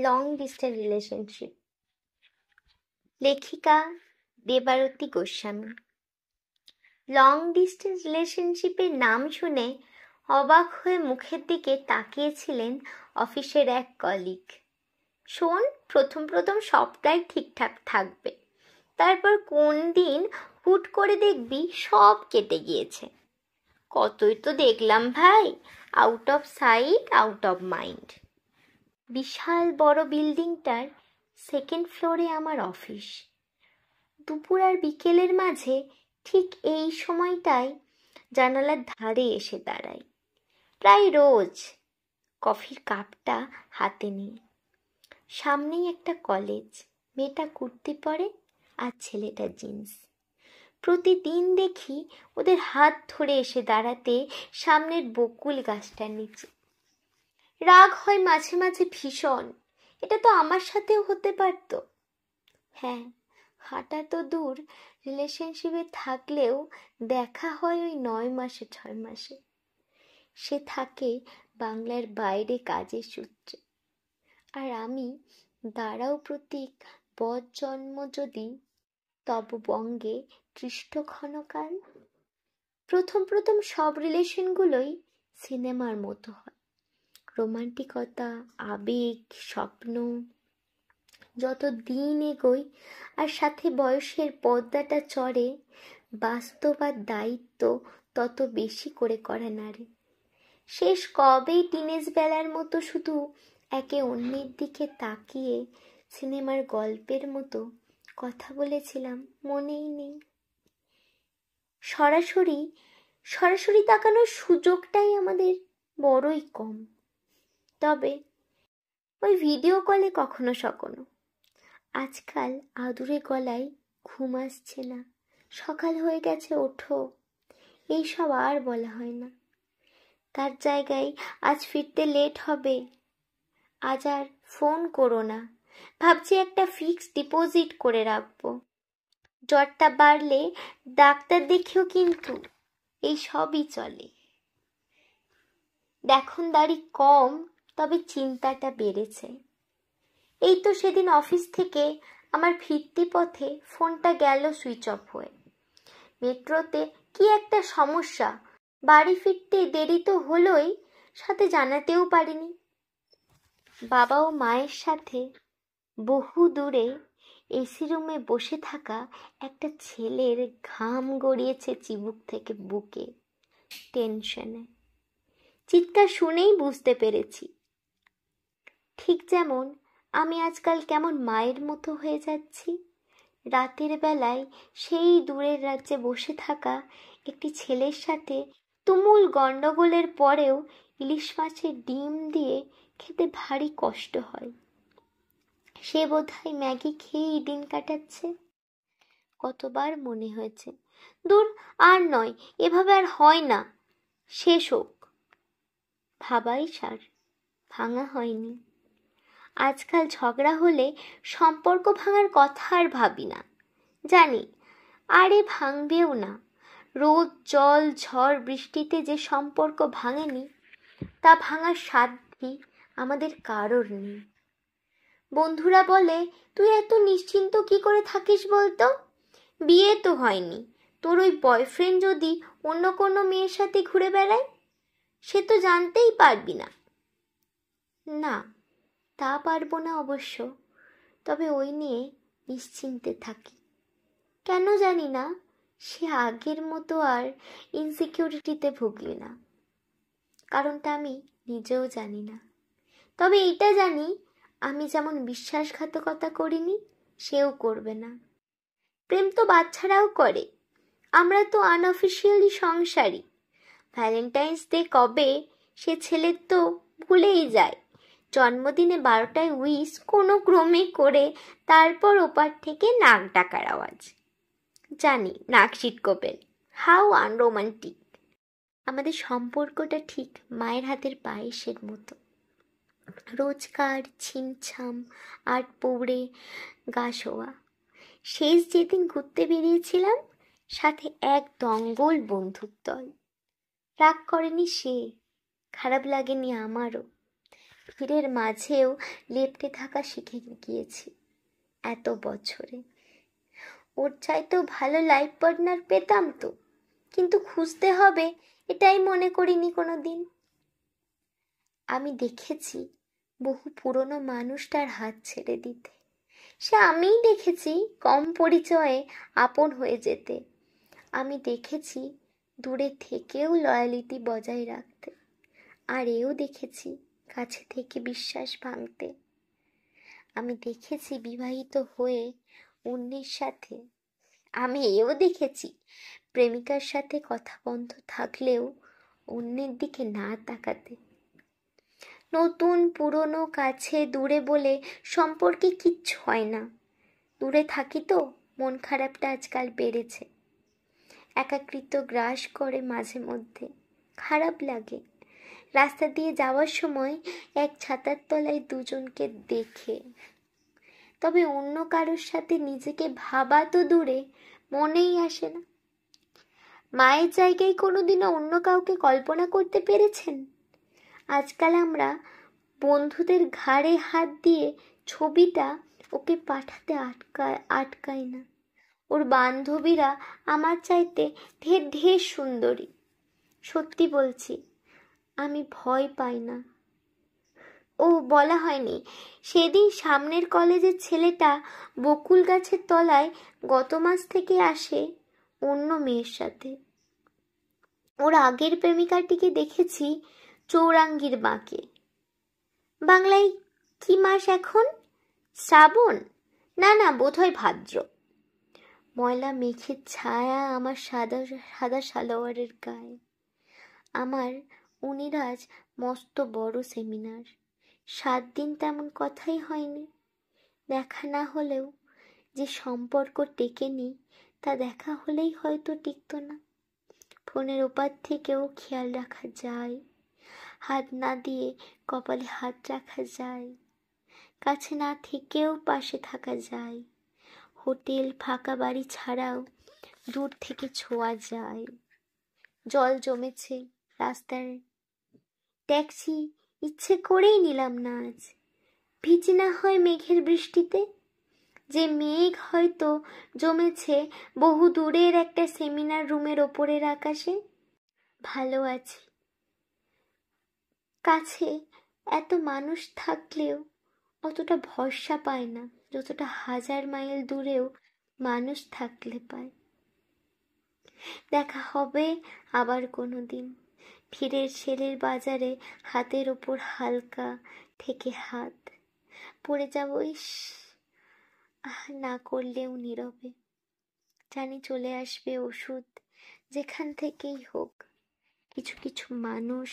Long distance relationship. লেখিকা Debarati Goswami. Long distance রিলেশনশিপের নাম শুনে অবাক হয়ে মুখের দিকে তাকিয়েছিলেন অফিসের এক কলিগ। শোন, প্রথম প্রথম সবটাই ঠিকঠাক থাকবে, তারপর কোন দিন হুট করে দেখবি সব কেটে গিয়েছে। কতই তো দেখলাম ভাই, out of sight out of mind. বিশাল বড় বিল্ডিংটার সেকেন্ড ফ্লোরে আমার অফিস। দুপুর আর বিকেলের মাঝে ঠিক এই সময়টায় জানালার ধারে এসে দাঁড়াই, প্রায় রোজ, কফির কাপটা হাতে নিয়ে। সামনেই একটা কলেজ, মেয়েটা কুর্তি পরে আর ছেলেটা জিন্স। প্রতিদিন দেখি ওদের হাত ধরে এসে দাঁড়াতে সামনের বকুল গাছটার নিচে। রাগ হয় মাঝে মাঝে ভীষণ, এটা তো আমার সাথেও হতে পারত। হ্যাঁ, হাঁটা তো দূর, রিলেশনশিপে থাকলেও দেখা হয় ওই 9 মাসে 6 মাসে। সে থাকে বাংলার বাইরে কাজের সূত্রে, আর আমি দাঁড়াও প্রতীক, বৎ জন্ম যদি তব বঙ্গে তৃষ্ঠ ক্ষণকাল। প্রথম প্রথম সব রিলেশনগুলোই সিনেমার মতো হয়। রোমান্টিকতা, আবেগ, স্বপ্ন। যত দিন এগোয় আর সাথে বয়সের পর্দাটা চড়ে, বাস্তব আর দায়িত্ব তত বেশি করে করে নারে। শেষ কবেই টিনেজ বেলার মতো শুধু একে অন্যের দিকে তাকিয়ে সিনেমার গল্পের মতো কথা বলেছিলাম মনেই নেই। সরাসরি সরাসরি তাকানোর সুযোগটাই আমাদের বড়ই কম। তবে ওই ভিডিও কলে কখনো সখনো। আজকাল আদুরে গলায় ঘুম আসছে না, সকাল হয়ে গেছে ওঠো, এইসব আর বলা হয় না। তার জায়গায় আজ ফিরতে লেট হবে, আজ আর ফোন করো না, ভাবছি একটা ফিক্সড ডিপোজিট করে রাখবো, জ্বরটা বাড়লে ডাক্তার দেখিও। কিন্তু এই সবই চলে। দেখনদারি কম, তবে চিন্তাটা বেড়েছে। এই তো সেদিন অফিস থেকে আমার ফিরতি পথে ফোনটা গেল সুইচ অফ হয়ে। মেট্রোতে কি একটা সমস্যা, বাড়ি ফিরতে দেরি তো হলোই, সাথে জানাতেও পারিনি। বাবা ও মায়ের সাথে বহু দূরে এসি রুমে বসে থাকা একটা ছেলের ঘাম গড়িয়েছে চিবুক থেকে বুকে, টেনশনে। চিৎকার শুনেই বুঝতে পেরেছি, ঠিক যেমন আমি আজকাল কেমন মায়ের মতো হয়ে যাচ্ছি। রাতের বেলায় সেই দূরের রাজ্যে বসে থাকা একটি ছেলের সাথে তুমুল গণ্ডগোলের পরেও ইলিশ মাছের ডিম দিয়ে খেতে ভারী কষ্ট হয়। সে বোধহয় ম্যাগি খেয়েই দিন কাটাচ্ছে। কতবার মনে হয়েছে, দূর, আর নয়, এভাবে আর হয় না, শেষ হোক। ভাবাই সার, ভাঙা হয়নি। আজকাল ঝগড়া হলে সম্পর্ক ভাঙার কথা আর ভাবি না, জানি আরে ভাঙবেও না। রোদ, জল, ঝড়, বৃষ্টিতে যে সম্পর্ক ভাঙেনি, তা ভাঙার সাধ্যই আমাদের কারোর নেই। বন্ধুরা বলে, তুই এত নিশ্চিন্ত কি করে থাকিস বলতো? বিয়ে তো হয়নি, তোর ওই বয়ফ্রেন্ড যদি অন্য কোনো মেয়ের সাথে ঘুরে বেড়ায়, সে তো জানতেই পারবি না। না, তা পারবো না অবশ্য, তবে ওই নিয়ে নিশ্চিন্তে থাকি। কেন জানি না, সে আগের মতো আর ইনসিকিউরিটিতে ভুগলি না। কারণটা আমি নিজেও জানি না, তবে এইটা জানি, আমি যেমন বিশ্বাসঘাতকতা করিনি, সেও করবে না। প্রেম তো বাচ্চারাও করে, আমরা তো আনঅফিসিয়ালি সংসারী। ভ্যালেন্টাইন্স ডে কবে সে ছেলের তো ভুলেই যায়। জন্মদিনে 12টায় উইশ কোনো ক্রমে করে, তারপর ওপার থেকে নাক ডাকার আওয়াজ। জানি নাক ছিটকোবেন, হাউ আনরোমান্টিক। আমাদের সম্পর্কটা ঠিক মায়ের হাতের পায়েসের মতো। রোজকার ছিমছাম আর পৌড়ে গা শোয়া। শেষ যেদিন ঘুরতে বেরিয়েছিলাম, সাথে এক দঙ্গল বন্ধুর দল। রাগ করেনি সে, খারাপ লাগেনি আমারও। ভিড়ের মাঝেও লেপ্টে থাকা শিখে গিয়েছি এত বছরে। ওর চাইতেও ভালো লাইফ পার্টনার পেতাম তো, কিন্তু খুঁজতে হবে এটাই মনে করিনি কোনো দিন। আমি দেখেছি বহু পুরনো মানুষ তার হাত ছেড়ে দিতে, সে আমিই দেখেছি কম পরিচয়ে আপন হয়ে যেতে, আমি দেখেছি দূরে থেকেও লয়ালিটি বজায় রাখতে, আর এও দেখেছি কাছে থেকে বিশ্বাস ভাঙতে। আমি দেখেছি বিবাহিত হয়ে অন্যের সাথে, আমি এও দেখেছি প্রেমিকার সাথে কথা বন্ধ থাকলেও অন্যের দিকে না তাকাতে। নতুন পুরনো কাছে দূরে বলে সম্পর্কে কিচ্ছু হয় না। দূরে থাকি তো মন খারাপটা আজকাল বেড়েছে, একাকিত্ব গ্রাস করে মাঝে মধ্যে, খারাপ লাগে। রাস্তা দিয়ে যাওয়ার সময় এক ছাতার তলায় দুজনকে দেখে, তবে অন্য কারোর সাথে নিজেকে ভাবা তো দূরে, মনেই আসে না। মায়ের জায়গায় কোনোদিনও অন্য কাউকে কল্পনা করতে পেরেছেন? আজকাল আমরা বন্ধুদের ঘাড়ে হাত দিয়ে ছবিটা ওকে পাঠাতে আটকাই না। ওর বান্ধবীরা আমার চাইতে ঢের ঢের সুন্দরী। সত্যি বলছি, আমি ভয় পাই না। ও বলা হয়নি, সেদিন সামনের কলেজের ছেলেটা বকুল গাছের তলায় গত মাস থেকে আসে অন্য মেয়ের সাথে। ওর আগের প্রেমিকাটিকে দেখেছি চৌরাঙ্গীর বাঁকে। বাংলায় কি মাস এখন? শ্রাবণ? না না, বোধহয় ভাদ্র। ময়লা মেঘের ছায়া আমার সাদা সাদা সালোয়ারের গায়ে। আমার উনিরাজ মস্ত বড় সেমিনার, 7 দিন তেমন কথাই হয়নি। দেখা না হলেও যে সম্পর্ক টেকেনি তা দেখা হলেই হয়তো টিকত না। ফোনের ওপার থেকেও খেয়াল রাখা যায়, হাত না দিয়ে কপালে হাত রাখা যায়, কাছে না থেকেও পাশে থাকা যায়, হোটেল ফাঁকা বাড়ি ছাড়াও দূর থেকে ছোঁয়া যায়। জল জমেছে রাস্তায়, ট্যাক্সি ইচ্ছে করেই নিলাম না আজ, ভিজে না হয় মেঘের বৃষ্টিতে। যে মেঘ হয়তো জমেছে বহু দূরের একটা সেমিনার রুমের ওপরের আকাশে। ভালো আছি। কাছে এত মানুষ থাকলেও অতটা ভরসা পায় না যতটা 1000 মাইল দূরেও মানুষ থাকলে পায়। দেখা হবে আবার কোনো দিন, ভিড়ের ছেলের বাজারে হাতের ওপর হালকা থেকে হাত পড়ে যাব, ইস না করলেও নীরবে। জানি চলে আসবে ওষুধ, যেখান থেকেই হোক। কিছু কিছু মানুষ